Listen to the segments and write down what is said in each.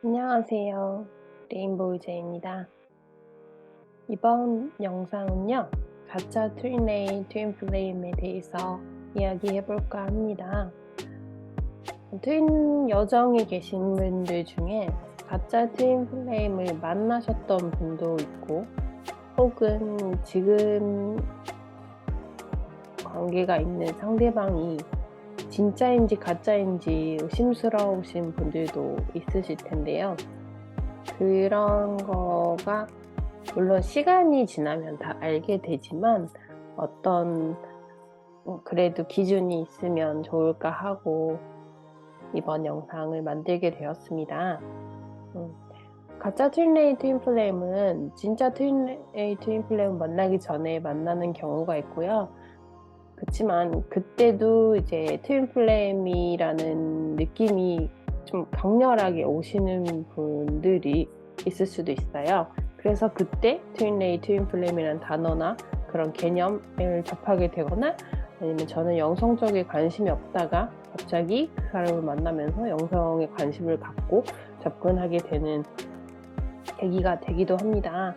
안녕하세요. 레인보우제입니다. 이번 영상은요, 가짜 트윈레이 트윈 플레임에 대해서 이야기해 볼까 합니다. 트윈 여정에 계신 분들 중에 가짜 트윈 플레임을 만나셨던 분도 있고, 혹은 지금 관계가 있는 상대방이 진짜인지 가짜인지 의심스러우신 분들도 있으실 텐데요. 그런 거가 물론 시간이 지나면 다 알게 되지만 어떤 그래도 기준이 있으면 좋을까 하고 이번 영상을 만들게 되었습니다. 가짜 트윈레이 트윈 플레임은 진짜 트윈레이 트윈 플레임 만나기 전에 만나는 경우가 있고요. 그치만 그때도 이제 트윈 플레임이라는 느낌이 좀 강렬하게 오시는 분들이 있을 수도 있어요. 그래서 그때 트윈레이 트윈 플레임이라는 단어나 그런 개념을 접하게 되거나, 아니면 저는 영성 쪽에 관심이 없다가 갑자기 그 사람을 만나면서 영성에 관심을 갖고 접근하게 되는 계기가 되기도 합니다.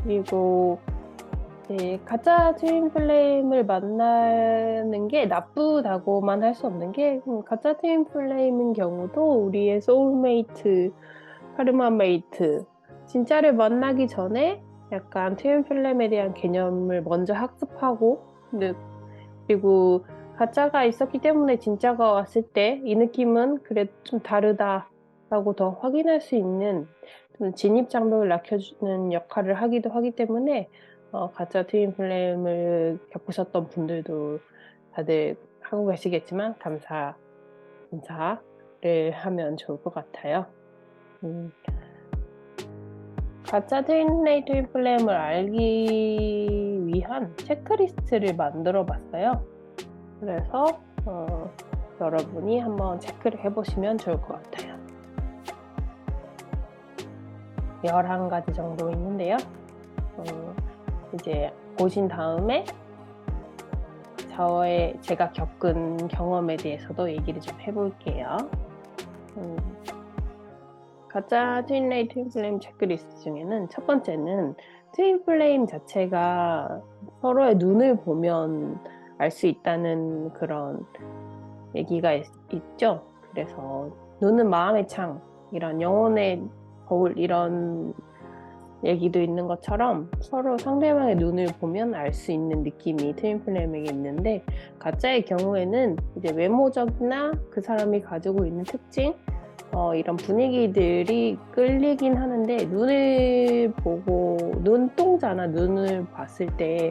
그리고 가짜 트윈 플레임을 만나는 게 나쁘다고만 할 수 없는 게, 가짜 트윈 플레임인 경우도 우리의 소울메이트, 카르마 메이트, 진짜를 만나기 전에 약간 트윈 플레임에 대한 개념을 먼저 학습하고, 그리고 가짜가 있었기 때문에 진짜가 왔을 때 이 느낌은 그래 좀 다르다라고 더 확인할 수 있는 좀 진입장벽을 낮춰주는 역할을 하기도 하기 때문에 가짜 트윈 플레임을 겪으셨던 분들도 다들 하고 계시겠지만 감사를 하면 좋을 것 같아요. 가짜 트윈레이 트윈 플레임을 알기 위한 체크리스트를 만들어 봤어요. 그래서 여러분이 한번 체크를 해보시면 좋을 것 같아요. 11가지 정도 있는데요. 이제 보신 다음에 제가 겪은 경험에 대해서도 얘기를 좀 해볼게요. 가짜 트윈레이 트윈 플레임 체크리스트 중에는 첫 번째는 트윈 플레임 자체가 서로의 눈을 보면 알 수 있다는 그런 얘기가 있죠. 그래서 눈은 마음의 창, 이런 영혼의 거울, 이런 얘기도 있는 것처럼 서로 상대방의 눈을 보면 알 수 있는 느낌이 트윈 플레임에게 있는데, 가짜의 경우에는 이제 외모적이나 그 사람이 가지고 있는 특징, 이런 분위기들이 끌리긴 하는데, 눈을 보고 눈동자나 눈을 봤을 때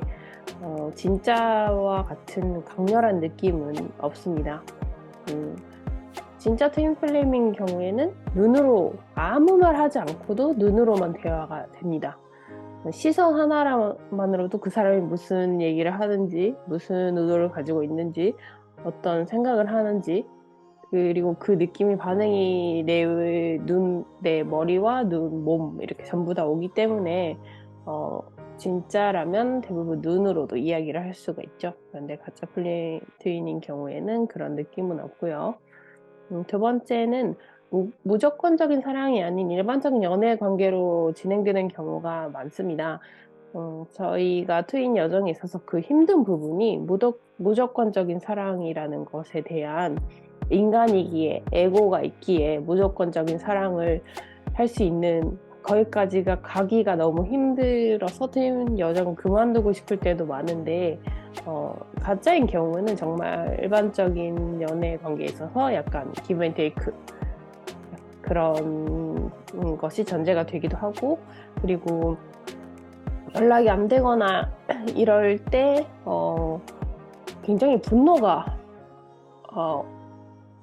진짜와 같은 강렬한 느낌은 없습니다. 진짜 트윈 플레임인 경우에는 눈으로 아무 말 하지 않고도 눈으로만 대화가 됩니다. 시선 하나만으로도 그 사람이 무슨 얘기를 하는지, 무슨 의도를 가지고 있는지, 어떤 생각을 하는지, 그리고 그 느낌이 반응이 내 머리와 눈, 몸 이렇게 전부 다 오기 때문에 진짜라면 대부분 눈으로도 이야기를 할 수가 있죠. 그런데 가짜 트윈인 경우에는 그런 느낌은 없고요. 두 번째는 무조건적인 사랑이 아닌 일반적인 연애 관계로 진행되는 경우가 많습니다. 저희가 트윈 여정에 있어서 그 힘든 부분이 무조건적인 사랑이라는 것에 대한 인간이기에, 에고가 있기에 무조건적인 사랑을 할 수 있는, 거기까지가 가기가 너무 힘들어서 트윈 여정 그만두고 싶을 때도 많은데, 가짜인 경우는 정말 일반적인 연애 관계에 있어서 약간 기브 앤 테이크, 그런 것이 전제가 되기도 하고, 그리고 연락이 안 되거나 이럴 때 굉장히 분노가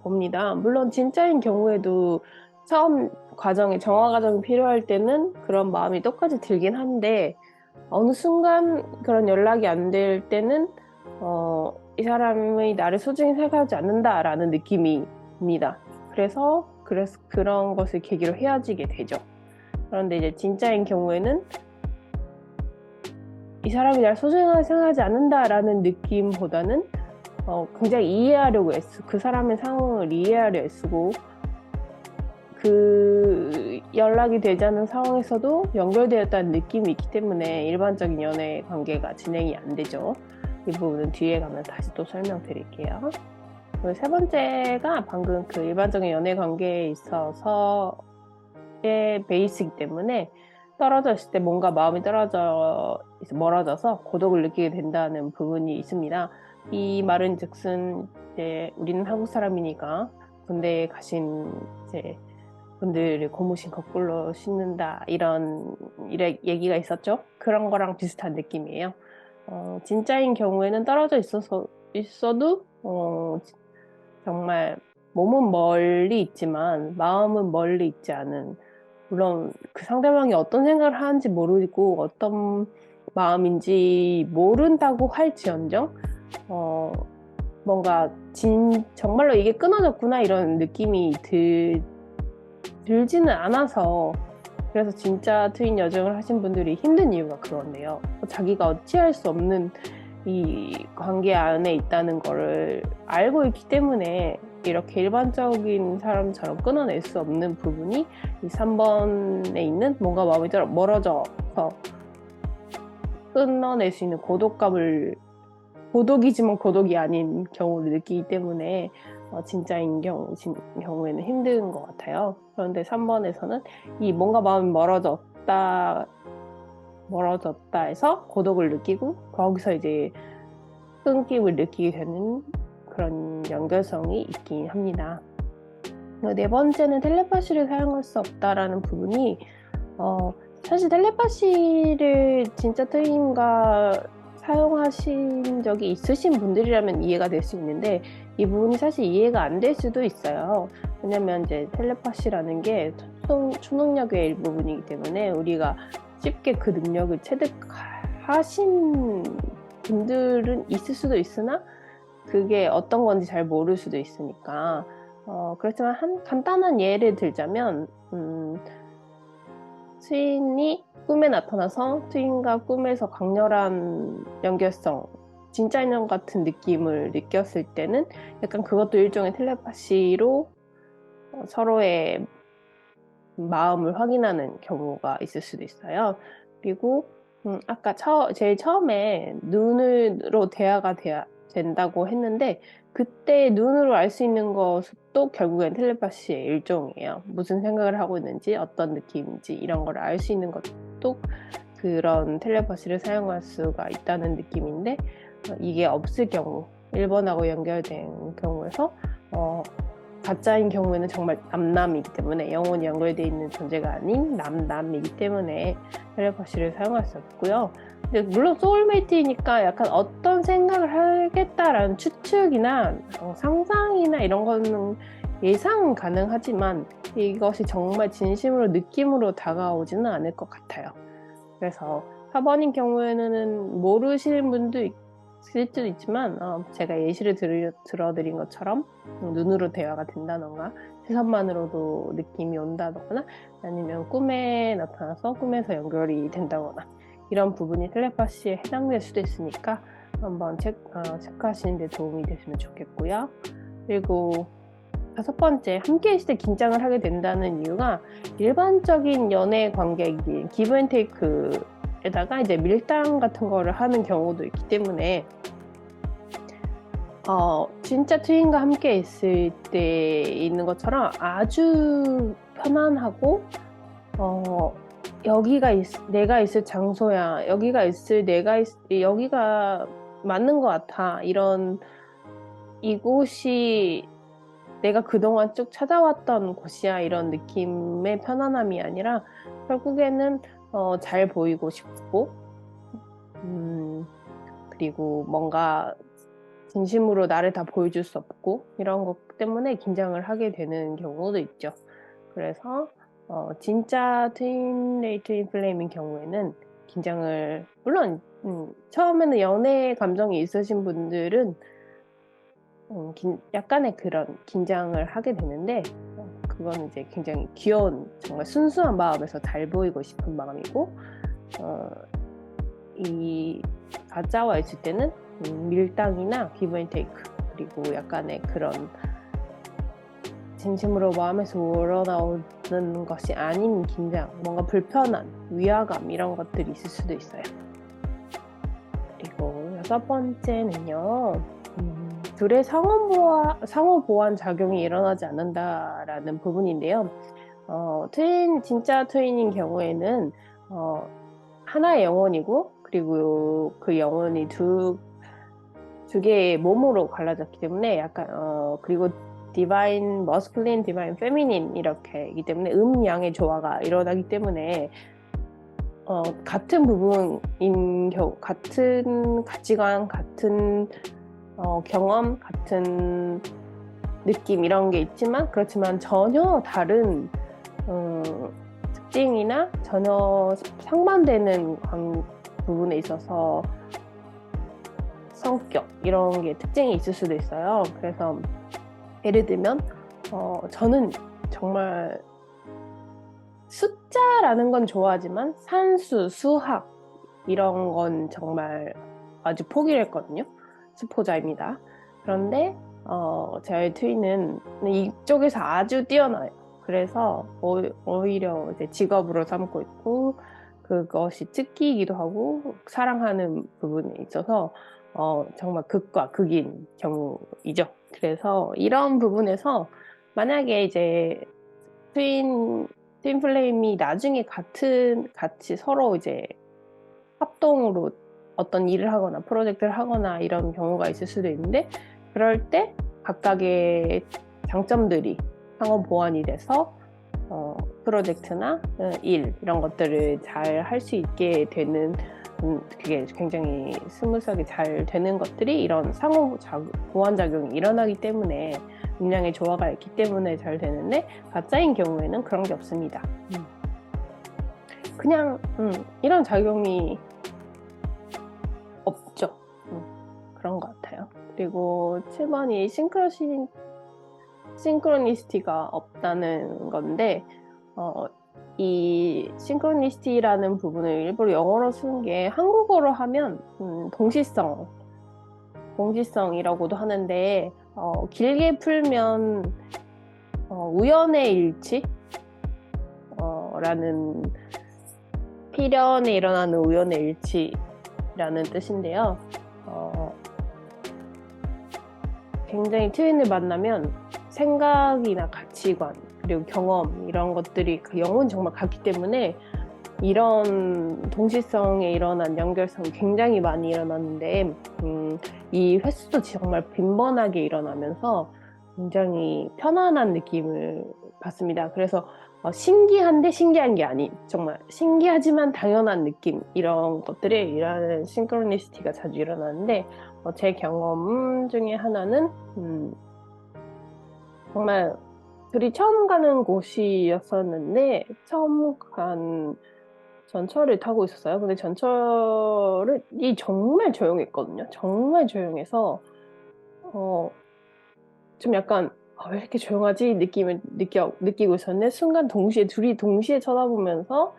옵니다. 물론 진짜인 경우에도 처음 과정에 정화 과정이 필요할 때는 그런 마음이 똑같이 들긴 한데, 어느 순간 그런 연락이 안 될 때는 이 사람이 나를 소중히 생각하지 않는다라는 느낌입니다. 그래서 그런 것을 계기로 헤어지게 되죠. 그런데 이제 진짜인 경우에는 이 사람이 나를 소중하게 생각하지 않는다라는 느낌보다는 굉장히 이해하려고 그 사람의 상황을 이해하려 애쓰고, 그 연락이 되지 않는 상황에서도 연결되었다는 느낌이 있기 때문에 일반적인 연애 관계가 진행이 안 되죠. 이 부분은 뒤에 가면 다시 또 설명드릴게요. 그리고 세 번째가 방금 그 일반적인 연애 관계에 있어서의 베이스이기 때문에 떨어져 있을 때 뭔가 마음이 멀어져서 고독을 느끼게 된다는 부분이 있습니다. 이 말은 즉슨 이제 우리는 한국 사람이니까 군대에 가신 이제 분들이 고무신 거꾸로 신는다 이런 얘기가 있었죠. 그런 거랑 비슷한 느낌이에요. 진짜인 경우에는 떨어져 있어도 정말 몸은 멀리 있지만 마음은 멀리 있지 않은, 물론 그 상대방이 어떤 생각을 하는지 모르고 어떤 마음인지 모른다고 할지언정 뭔가 정말로 이게 끊어졌구나 이런 느낌이 들지는 않아서, 그래서 진짜 트윈 여정을 하신 분들이 힘든 이유가 그건데요. 자기가 어찌할 수 없는 이 관계 안에 있다는 거를 알고 있기 때문에 이렇게 일반적인 사람처럼 끊어낼 수 없는 부분이 이 3번에 있는 뭔가 마음이 멀어져서 끊어낼 수 있는 고독이지만 고독이 아닌 경우를 느끼기 때문에 진짜인 경우에는 힘든 것 같아요. 그런데 3번에서는 이 뭔가 마음이 멀어졌다 해서 고독을 느끼고 거기서 이제 끊김을 느끼게 되는 그런 연결성이 있긴 합니다. 네 번째는 텔레파시를 사용할 수 없다라는 부분이 사실 텔레파시를 진짜 트윈과 사용하신 적이 있으신 분들이라면 이해가 될 수 있는데 이 부분이 사실 이해가 안 될 수도 있어요. 왜냐면 이제 텔레파시라는 게 초능력의 일부분이기 때문에 우리가 쉽게 그 능력을 체득하신 분들은 있을 수도 있으나 그게 어떤 건지 잘 모를 수도 있으니까 그렇지만 간단한 예를 들자면 트윈이 꿈에 나타나서 트윈과 꿈에서 강렬한 연결성, 진짜 인연 같은 느낌을 느꼈을 때는 약간 그것도 일종의 텔레파시로 서로의 마음을 확인하는 경우가 있을 수도 있어요. 그리고 아까 제일 처음에 눈으로 대화가 된다고 했는데 그때 눈으로 알 수 있는 것도 결국엔 텔레파시의 일종이에요. 무슨 생각을 하고 있는지 어떤 느낌인지 이런 걸 알 수 있는 것도 그런 텔레파시를 사용할 수가 있다는 느낌인데 이게 없을 경우 1번하고 연결된 경우에서 가짜인 경우에는 정말 남남이기 때문에 영혼이 연결되어 있는 존재가 아닌 남남이기 때문에 텔레파시를 사용할 수 없고요. 근데 물론 소울메이트이니까 약간 어떤 생각을 하겠다라는 추측이나 상상이나 이런 거는 예상은 가능하지만 이것이 정말 진심으로 느낌으로 다가오지는 않을 것 같아요. 그래서 4번인 경우에는 모르시는 분도 있을 수도 있지만 제가 예시를 들어드린 것처럼 눈으로 대화가 된다던가 시선만으로도 느낌이 온다거나 아니면 꿈에 나타나서 꿈에서 연결이 된다거나 이런 부분이 텔레파시에 해당될 수도 있으니까 한번 체크하시는 데 도움이 되시면 좋겠고요. 그리고 5번째, 함께 있을 때 긴장을 하게 된다는 이유가 일반적인 연애 관계이긴 기브 앤 테이크에다가 이제 밀당 같은 거를 하는 경우도 있기 때문에 진짜 트윈과 함께 있을 때 있는 것처럼 아주 편안하고 여기가 내가 있을 장소야, 여기가 맞는 것 같아, 이곳이 내가 그동안 쭉 찾아왔던 곳이야 이런 느낌의 편안함이 아니라 결국에는 잘 보이고 싶고 그리고 뭔가 진심으로 나를 다 보여줄 수 없고 이런 것 때문에 긴장을 하게 되는 경우도 있죠. 그래서 진짜 트윈 플레임인 경우에는 긴장을, 물론 처음에는 연애 감정이 있으신 분들은 약간의 그런 긴장을 하게 되는데 그건 이제 굉장히 귀여운 정말 순수한 마음에서 잘 보이고 싶은 마음이고 이 가짜와 있을 때는 밀당이나 기브 앤 테이크 그리고 약간의 그런 진심으로 마음에서 우러나올 일어나는 것이 아닌 긴장, 뭔가 불편한, 위화감 이런 것들이 있을 수도 있어요. 그리고 6번째는요. 둘의 상호 보완 작용이 일어나지 않는다라는 부분인데요. 진짜 트윈인 경우에는 하나의 영혼이고, 그리고 그 영혼이 두 개의 몸으로 갈라졌기 때문에 약간 그리고 디바인 머스쿨린, 디바인 페미닌 이렇게이기 때문에 음양의 조화가 일어나기 때문에 같은 부분인 경우, 같은 가치관, 같은 경험, 같은 느낌 이런 게 있지만, 그렇지만 전혀 다른 특징이나 전혀 상반되는 부분에 있어서 성격 이런 게 특징이 있을 수도 있어요. 그래서 예를 들면 저는 정말 숫자라는 건 좋아하지만 산수, 수학 이런 건 정말 아주 포기를 했거든요. 수포자입니다. 그런데 저의 트윈은 이쪽에서 아주 뛰어나요. 그래서 오히려 이제 직업으로 삼고 있고, 그것이 특기이기도 하고 사랑하는 부분에 있어서 정말 극과 극인 경우이죠. 그래서 이런 부분에서 만약에 이제 트윈 플레임이 나중에 같이 서로 이제 합동으로 어떤 일을 하거나 프로젝트를 하거나 이런 경우가 있을 수도 있는데, 그럴 때 각각의 장점들이 상호 보완이 돼서 프로젝트나 일 이런 것들을 잘 할 수 있게 되는, 그게 굉장히 스무스하게 잘 되는 것들이 이런 상호 보완 작용이 일어나기 때문에, 음량의 조화가 있기 때문에 잘 되는데, 가짜인 경우에는 그런 게 없습니다. 그냥 이런 작용이 없죠. 그런 것 같아요. 그리고 7번이 싱크로니시티가 없다는 건데, 이 싱크로니시티라는 부분을 일부러 영어로 쓴 게, 한국어로 하면 동시성이라고도 하는데, 길게 풀면 우연의 일치? 라는, 필연에 일어나는 우연의 일치라는 뜻인데요. 굉장히 트윈을 만나면 생각이나 가치관, 그리고 경험 이런 것들이 그 영혼이 정말 같기 때문에 이런 동시성에 일어난 연결성이 굉장히 많이 일어났는데, 이 횟수도 정말 빈번하게 일어나면서 굉장히 편안한 느낌을 받습니다. 그래서 신기한데 신기한 게 아닌, 정말 신기하지만 당연한 느낌, 이런 것들이 일어나는 싱크로니시티가 자주 일어나는데, 제 경험 중에 하나는 정말 둘이 처음 가는 곳이었었는데, 처음 간 전철을 타고 있었어요. 근데 전철이 정말 조용했거든요. 정말 조용해서 좀 약간 왜 이렇게 조용하지? 느낌을 느끼고 있었는데, 순간 둘이 동시에 쳐다보면서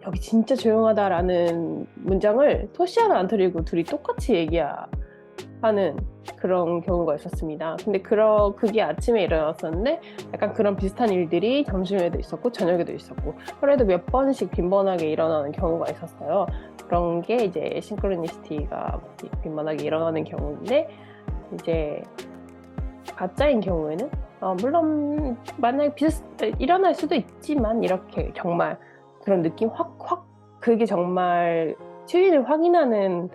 여기 진짜 조용하다라는 문장을 토시 하나 안 틀리고 둘이 똑같이 얘기하는 그런 경우가 있었습니다. 근데 그게 아침에 일어났었는데, 약간 그런 비슷한 일들이 점심에도 있었고 저녁에도 있었고, 그래도 몇 번씩 빈번하게 일어나는 경우가 있었어요. 그런 게 이제 싱크로니시티가 빈번하게 일어나는 경우인데, 이제 가짜인 경우에는 물론 만약에 일어날 수도 있지만, 이렇게 정말 그런 느낌 그게 정말 추인을 확인하는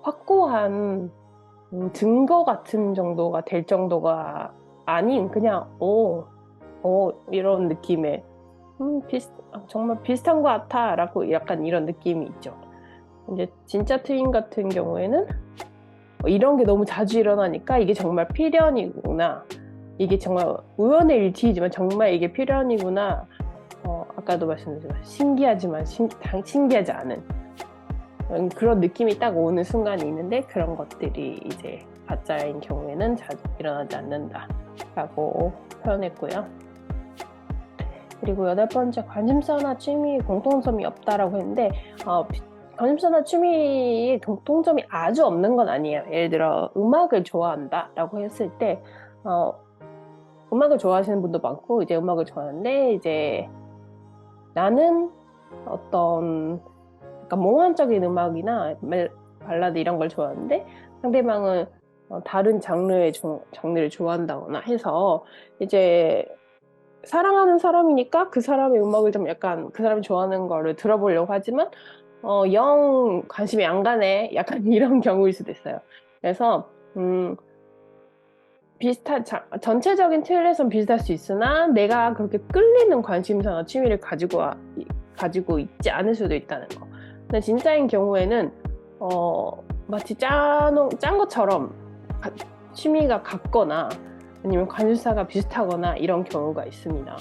확고한 증거 같은 정도가 될 정도가 아닌, 그냥 이런 느낌의 정말 비슷한 것 같아 라고 약간 이런 느낌이 있죠. 이제 진짜 트윈 같은 경우에는 이런 게 너무 자주 일어나니까 이게 정말 필연이구나, 이게 정말 우연의 일치이지만 정말 이게 필연이구나, 아까도 말씀드렸지만 신기하지만 신기하지 않은 그런 느낌이 딱 오는 순간이 있는데, 그런 것들이 이제 가짜인 경우에는 자주 일어나지 않는다라고 표현했고요. 그리고 8번째, 관심사나 취미에 공통점이 없다라고 했는데, 관심사나 취미에 공통점이 아주 없는 건 아니에요. 예를 들어 음악을 좋아한다라고 했을 때 음악을 좋아하시는 분도 많고, 이제 음악을 좋아하는데, 이제 나는 어떤 약간 몽환적인 음악이나 발라드 이런 걸 좋아하는데, 상대방은 다른 장르를 좋아한다거나 해서, 이제 사랑하는 사람이니까 그 사람의 음악을 좀 약간 그 사람이 좋아하는 거를 들어보려고 하지만, 영 관심이 안 가네. 약간 이런 경우일 수도 있어요. 그래서, 전체적인 틀에선 비슷할 수 있으나 내가 그렇게 끌리는 관심사나 취미를 가지고 있지 않을 수도 있다는 거. 근데 진짜인 경우에는 마치 짠 것처럼 취미가 같거나 아니면 관심사가 비슷하거나 이런 경우가 있습니다.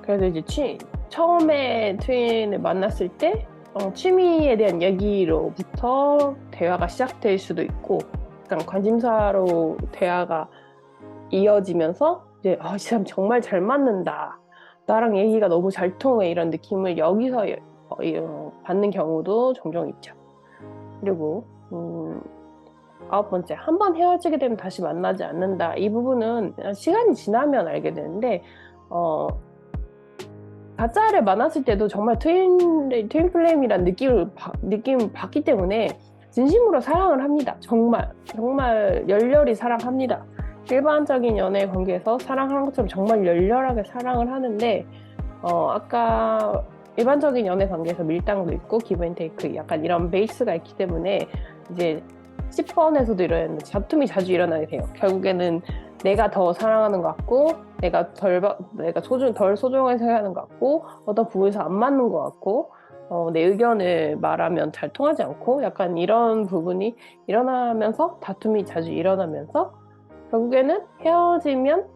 그래서 이제 처음에 트윈을 만났을 때 취미에 대한 얘기로부터 대화가 시작될 수도 있고, 약간 관심사로 대화가 이어지면서 이제 이 사람 정말 잘 맞는다, 나랑 얘기가 너무 잘 통해, 이런 느낌을 여기서 받는 경우도 종종 있죠. 그리고 9번째, 한 번 헤어지게 되면 다시 만나지 않는다. 이 부분은 시간이 지나면 알게 되는데, 가짜를 만났을 때도 정말 트윈플레임이란 느낌을 받기 때문에 진심으로 사랑을 합니다. 정말 열렬히 사랑합니다. 일반적인 연애 관계에서 사랑하는 것처럼 정말 열렬하게 사랑을 하는데, 아까 일반적인 연애 관계에서 밀당도 있고 기브앤테이크 약간 이런 베이스가 있기 때문에 이제 10번에서도 이런 다툼이 자주 일어나게 돼요. 결국에는 내가 더 사랑하는 것 같고, 내가 덜 소중하게 생각하는 것 같고, 어떤 부분에서 안 맞는 것 같고, 내 의견을 말하면 잘 통하지 않고, 약간 이런 부분이 일어나면서 다툼이 자주 일어나면서 결국에는 헤어지면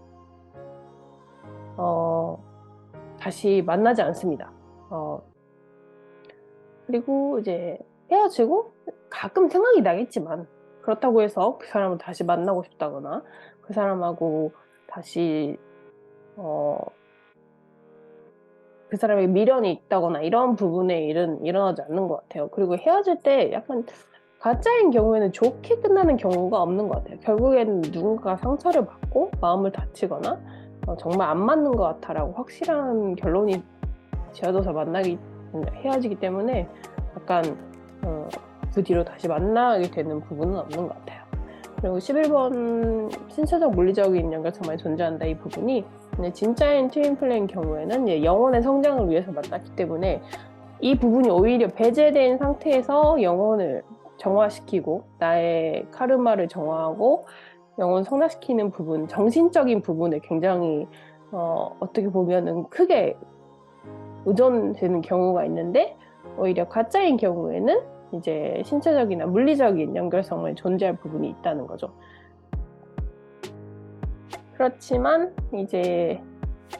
다시 만나지 않습니다. 그리고 이제 헤어지고 가끔 생각이 나겠지만, 그렇다고 해서 그 사람을 다시 만나고 싶다거나 그 사람하고 다시 그 사람에게 미련이 있다거나 이런 부분에 일어나지 않는 것 같아요. 그리고 헤어질 때 약간 가짜인 경우에는 좋게 끝나는 경우가 없는 것 같아요. 결국에는 누군가가 상처를 받고 마음을 다치거나 정말 안 맞는 것 같아라고 확실한 결론이 지어져서 헤어지기 때문에 약간 그 뒤로 다시 만나게 되는 부분은 없는 것 같아요. 그리고 11번 신체적 물리적인 연결성만 존재한다, 이 부분이 진짜인 트윈플레인 경우에는 영혼의 성장을 위해서 만났기 때문에 이 부분이 오히려 배제된 상태에서 영혼을 정화시키고 나의 카르마를 정화하고 영혼을 성장시키는 부분, 정신적인 부분에 굉장히 어떻게 보면은 크게 의존되는 경우가 있는데, 오히려 가짜인 경우에는 이제 신체적이나 물리적인 연결성만 존재할 부분이 있다는 거죠. 그렇지만 이제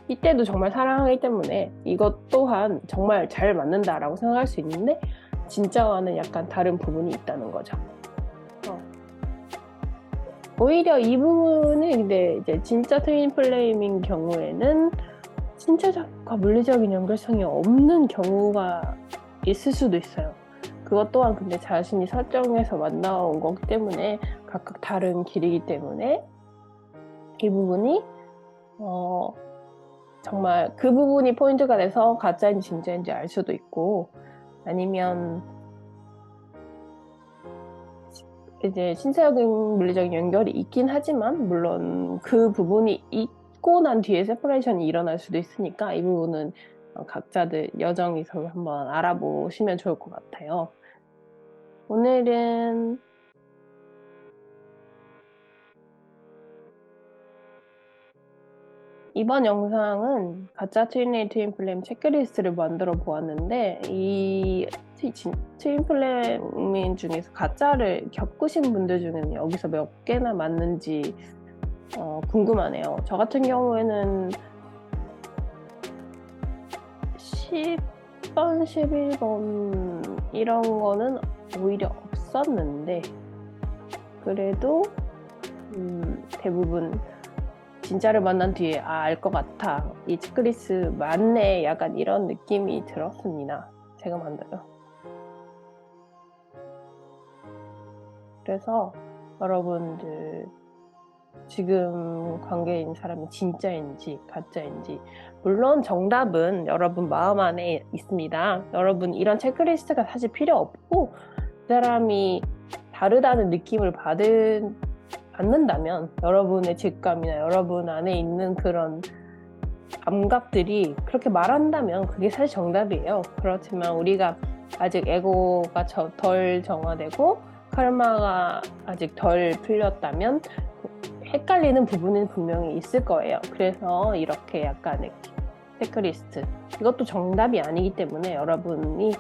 이때도 정말 사랑하기 때문에 이것 또한 정말 잘 맞는다라고 생각할 수 있는데, 진짜와는 약간 다른 부분이 있다는 거죠. 오히려 이 부분은 근데 이제 진짜 트윈플레임인 경우에는 신체적과 물리적인 연결성이 없는 경우가 있을 수도 있어요. 그것 또한 근데 자신이 설정해서 만나온 거기 때문에 각각 다른 길이기 때문에 이 부분이 정말 그 부분이 포인트가 돼서 가짜인지 진짜인지 알 수도 있고, 아니면 이제 신체적인 물리적인 연결이 있긴 하지만 물론 그 부분이 있고 난 뒤에 세퍼레이션이 일어날 수도 있으니까 이 부분은 각자들 여정에서 한번 알아보시면 좋을 것 같아요. 오늘은 이번 영상은 가짜 트윈플레임 체크리스트를 만들어 보았는데, 이 트윈플레임 중에서 가짜를 겪으신 분들 중에는 여기서 몇 개나 맞는지 궁금하네요. 저 같은 경우에는 10번, 11번 이런 거는 오히려 없었는데, 그래도 대부분 진짜를 만난 뒤에 알 것 같아, 이 체크리스트 맞네, 약간 이런 느낌이 들었습니다. 제가 만들어. 그래서 여러분들 지금 관계에 있는 사람이 진짜인지 가짜인지. 물론 정답은 여러분 마음 안에 있습니다. 여러분 이런 체크리스트가 사실 필요 없고 그 사람이 다르다는 느낌을 받는다면 여러분의 직감이나 여러분 안에 있는 그런 감각들이 그렇게 말한다면 그게 사실 정답이에요. 그렇지만 우리가 아직 에고가 덜 정화되고 카르마가 아직 덜 풀렸다면 헷갈리는 부분은 분명히 있을 거예요. 그래서 이렇게 약간의 체크리스트, 이것도 정답이 아니기 때문에 여러분이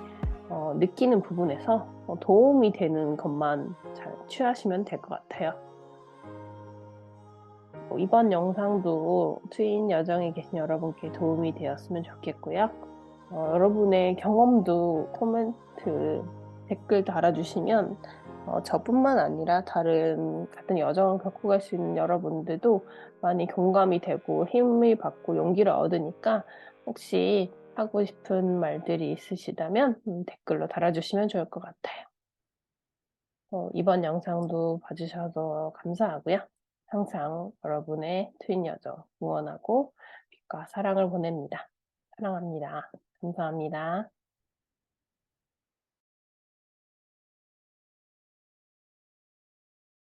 느끼는 부분에서 도움이 되는 것만 잘 취하시면 될 것 같아요. 이번 영상도 트윈 여정에 계신 여러분께 도움이 되었으면 좋겠고요. 여러분의 경험도 코멘트, 댓글 달아주시면 저뿐만 아니라 다른 같은 여정을 겪고 갈 수 있는 여러분들도 많이 공감이 되고 힘을 받고 용기를 얻으니까 혹시 하고 싶은 말들이 있으시다면 댓글로 달아주시면 좋을 것 같아요. 이번 영상도 봐주셔서 감사하고요. 항상 여러분의 트윈 여정 응원하고 빛과 사랑을 보냅니다. 사랑합니다. 감사합니다.